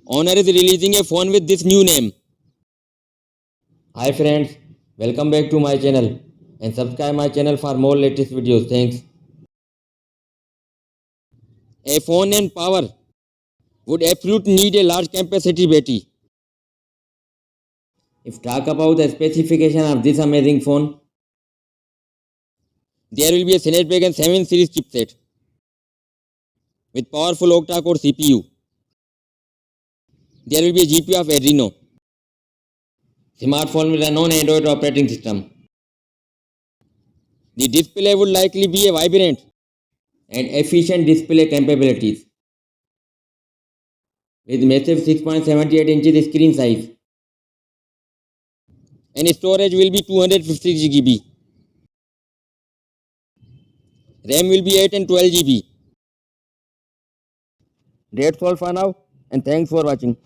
Honor is releasing a phone with this new name. Hi friends, welcome back to my channel and subscribe my channel for more latest videos. Thanks. A phone named Power would absolutely need a large capacity battery. If talk about the specification of this amazing phone, there will be a Snapdragon 7 series chipset with powerful octa-core CPU. There will be a GPU of Adreno. Smartphone will run on Android operating system. The display would likely be a vibrant and efficient display capabilities with massive 6.78 inches screen size, and storage will be 256 GB. RAM will be 8 and 12 GB. That's all for now, and thanks for watching.